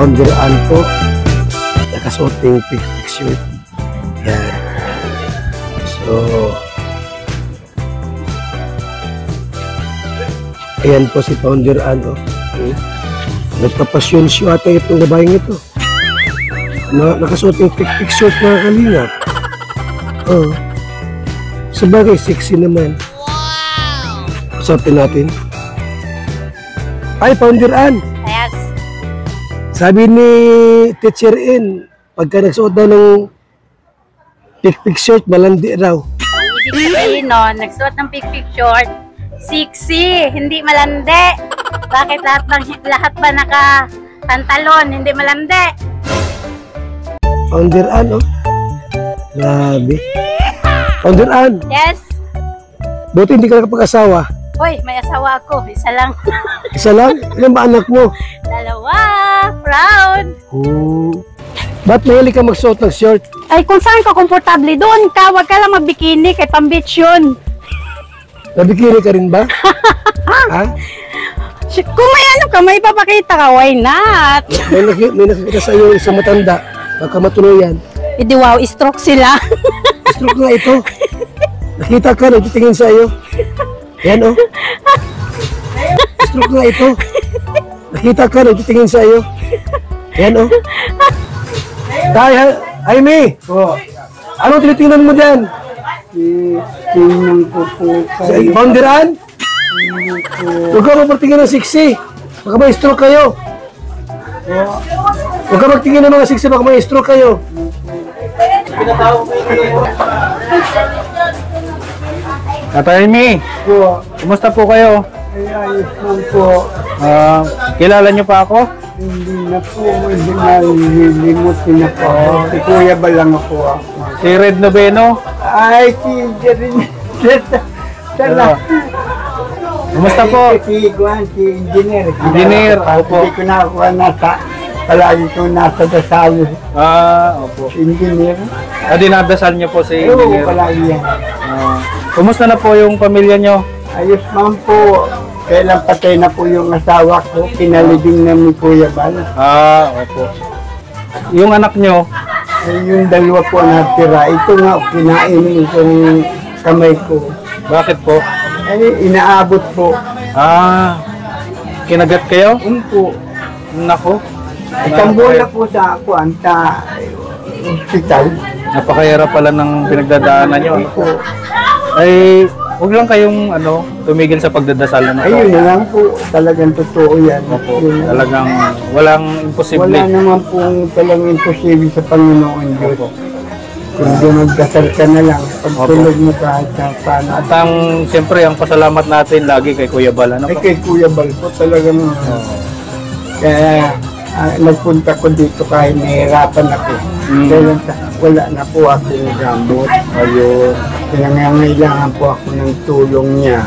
Founder Anto, nakasuoting picture. Yan. So, ayan po si Founder Anto. Nagpapasyon siya ata itong babaeng ito. Nakasuoting picture mga kalingap. Oh. Sabagay, sexy naman. Usapin natin. Ay, Founder Ann. Yes. Sabi ni Teacher N, pagka nagsuot daw ng pick short, malandi raw. Ang ibig sabihin nun, nagsuot ng pick short, sexy, hindi malandi. Bakit lahat ba naka-pantalon, hindi malandi? Founder Ann, oh. Grabe. Founder Ann. Yes. Buti hindi ka nakapag-asawa. Hoy, may asawa ako. Isa lang. Isa lang? Ilan ba anak mo? 2. Proud. Ba't mahilig ka magsuot ng short? Ay, kung saan ka komportable doon ka, wag ka lang magbikini kay pang-beach yun. Nabikini ka rin ba? Ha? Kung may ano ka, may papakita ka, why not? May nakikita sa iyo isang matanda. Baka matuluyan. Hindi wow, stroke sila. Stroke nga ito. Nakita ka, nagtitingin sa iyo. Yan, oh. Stroke nga ito. Nakita ka, nagtitingin sa iyo. Yan, oh. Jaime! Oh. Ano tinitingnan mo dyan? Tingnan ko po kayo. Founder Ann? Huwag ka magpatingin ng siksi. Baka may stroke kayo. Huwag ka magtingin ng mga siksi, baka may stroke kayo. Jaime, kumusta po kayo? Ay, ayos po. Kilala niyo pa ako? Hindi na po, hindi nalilimutin na po. Si Kuya ba lang ako? Si Red Noveno? Ay, si Jerin. Kumusta po? Si Engineer. Engineer, opo. Hindi ko nakuha palagi ko nasa dasal. Opo. Si Engineer. Dinadasal niyo po si Engineer? Oo, palagi yan. Kumusta na po yung pamilya niyo? Ayos man po. Kailan patay na po yung asawa ko, pinalibing na ni Kuya Bal. Opo. Yung anak nyo? Yung dalawa po natira. Ito nga, kinain itong kamay ko. Bakit po? Ay, inaabot po. Kinagat kayo? Po. Nako. Isang bola po sa ako, hospital. Napakahirap pala ng pinagdadaanan nyo. Po. Ay, huwag lang kayong tumigil sa pagdadasal na ito. Ayun na lang po, talagang totoo yan. Opo, talagang walang imposible. Wala naman pong talagang imposible sa Panginoon Diyos. Kung magdasal ka na lang, pagtulog mo kahit sa paano. At siyempre, ang pasalamat natin lagi kay Kuya Bal. Ay, kay Kuya Bal po talagang. Kaya nagpunta ko dito kahit nahihirapan ako. Dahil wala na po akong gamot. Ayun. Kaya nangangailangan po ako ng tulong niya.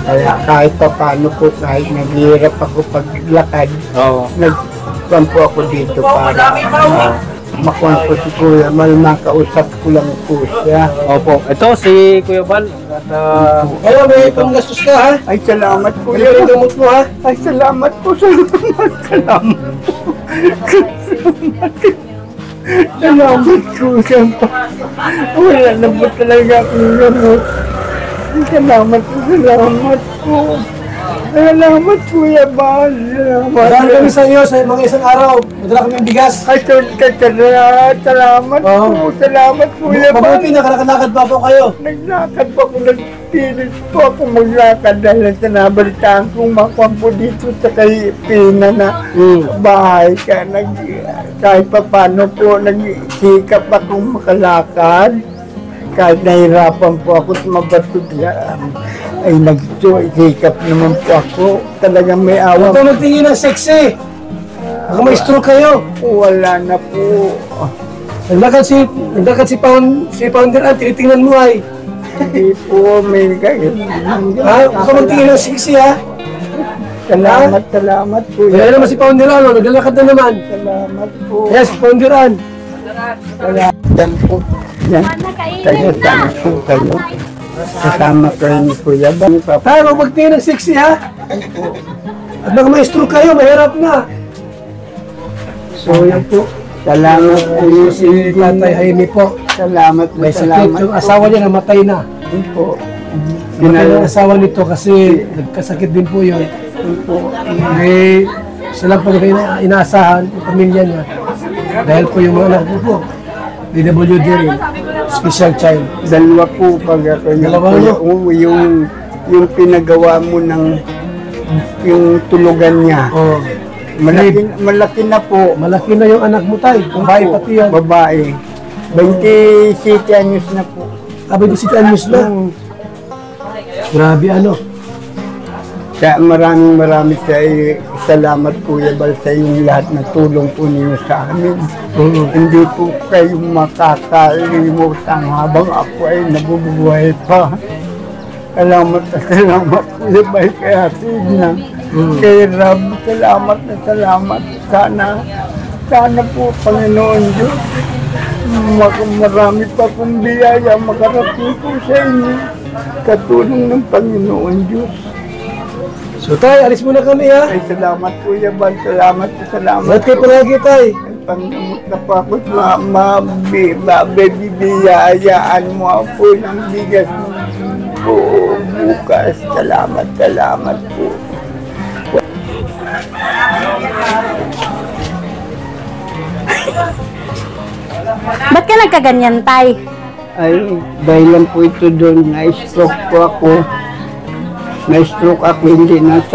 Kaya kahit pa paano po, kahit naghihirap ako paglakad, nagkuhan po ako dito para makuhan po si Kuya Bal, makausap ko lang po siya. Opo. Ito si Kuya Bal. Kaya may panggastos ka, ha? Ay, salamat po. Kaya may gamot mo, ha? Ay, salamat po. Salamat po. Salamat po. Wala na po talaga akong gamot. Salamat po. Salamat po. Salamat, Kuya Bal. Dahil kami sa iyo sa mga isang araw. Madala kami ang bigas. Ay, salamat po. Salamat, Kuya Bal. Mabuti na, kalakad pa po kayo. Naglakad pa po. Nagpilit po ako maglakad dahil sa nabalitaan kong makuha po dito sa kay Pina na bahay. Kahit pa paano po, nagsikap akong makalakad. Kahit nahirapan po ako sa mabatod ay nagsikap naman po ako. Talagang may awa. Huwag ka magtingin ng sexy. Baka may stroke kayo. Wala na po. Nagdakad si Founder Ann, tinitingnan mo ay. Hindi po, may gagawin. Huwag ka magtingin ng sexy, ha? Salamat po. Kaya naman si Founder Ann, naglalakad na naman. Salamat po. Yes, Founder Ann. Salamat po. Yan. Kaya sana po kayo. Kasama kayo ni Kuya Bal. Tayo, huwag magtingin ng sexy, ha? At baka may stroke kayo, mahirap na. po. Yan po. Salamat po. Si Tatay Jaime po. Salamat po. May sakit. Yung asawa niya namatay na. Yan po. Namatay na ang asawa nito kasi nagkasakit din po yun. Yan po. Eh, sila po yung inaasahan, yung pamilya niya. Dahil po yung mga anak ko po, DWD rin, special child. Dalawa po pag ako Dalawa, no? yung pinagawa mo ng yung tulugan niya. Oh, Malaki na po. malaki na yung anak mo tayo, babae pati yan. Babae. 27 anyos na po. Sabi ko si Tanyos na. Grabe ano. Kaya maraming salamat Kuya Bal sa yung lahat na tulong po ninyo sa amin. Hindi po kayo makakalimutan habang ako ay nabubuhay pa. Salamat na salamat Kuya Bal kay Atina. Kay Rab, salamat na salamat. Sana po Panginoon Diyos, marami pa pong biyaya makarating po sa inyo. Katulong ng Panginoon Diyos. So tayo, alis muna kami ha. Ay, salamat Kuya Bal, salamat. Ba't kayo palagi tayo? Panginoon na po ako mabibiyayaan mo po ng bigas po bukas. Salamat po. Ba't ka nagkaganyan, Tay? Ay, dahil lang po ito doon, na-stroke po ako. Na-stroke ako, hindi natigas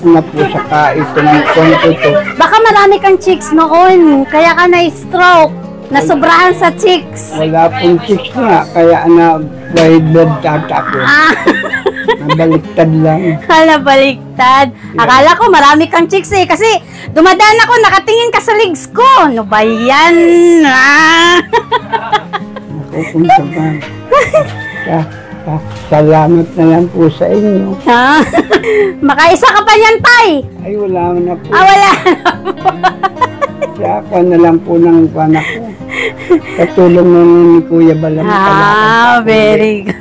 na po sa itong kwento to. Baka marami kang chicks noon, kaya ka na-stroke. Nasobrahan sa chicks. Wala pong chicks na, kaya white blood tata ko. Nabaliktad lang. Hala, baliktad. Akala ko marami kang chicks eh. Kasi dumadaan ako, nakatingin ka sa legs ko. Ano ba yan? Nakukunta ba? Salamat na lang po sa inyo. Ha? Makaisa ka pa niyan, Tay. Ay, wala na po. Wala. Siya ako na lang po ng panak ko. Katulong ni Kuya Balang. Very good.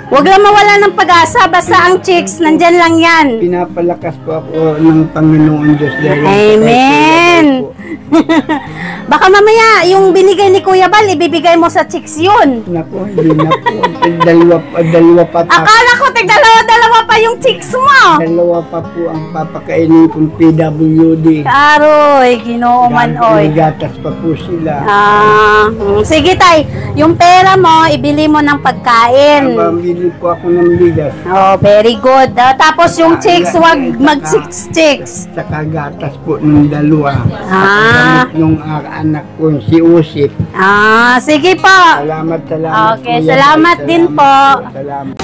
Huwag lang mawala ng pag-asa, basta ang chicks, nandyan lang yan. Pinapalakas po ako ng Panginoon Diyos. Amen! Baka mamaya, yung binigay ni Kuya Bal, ibibigay mo sa chicks yun. Naku, hindi na po. Dalawa pa. Akala ko, tigdalawa-dalawa pa yung chicks mo. Dalawa pa po ang papakainin kong PWD. Aroy, ginoo man, oy. Gatas pa po sila. Sige, Tay, yung pera mo, ibili mo ng pagkain. Bili po ako ng bigas. Oh, very good. Tapos yung chicks, wag mag-chicks. Saka gatas po ng dalawa. Nung anak ko, si Usip. Sige po. Salamat. Okay, salamat din po. Salamat.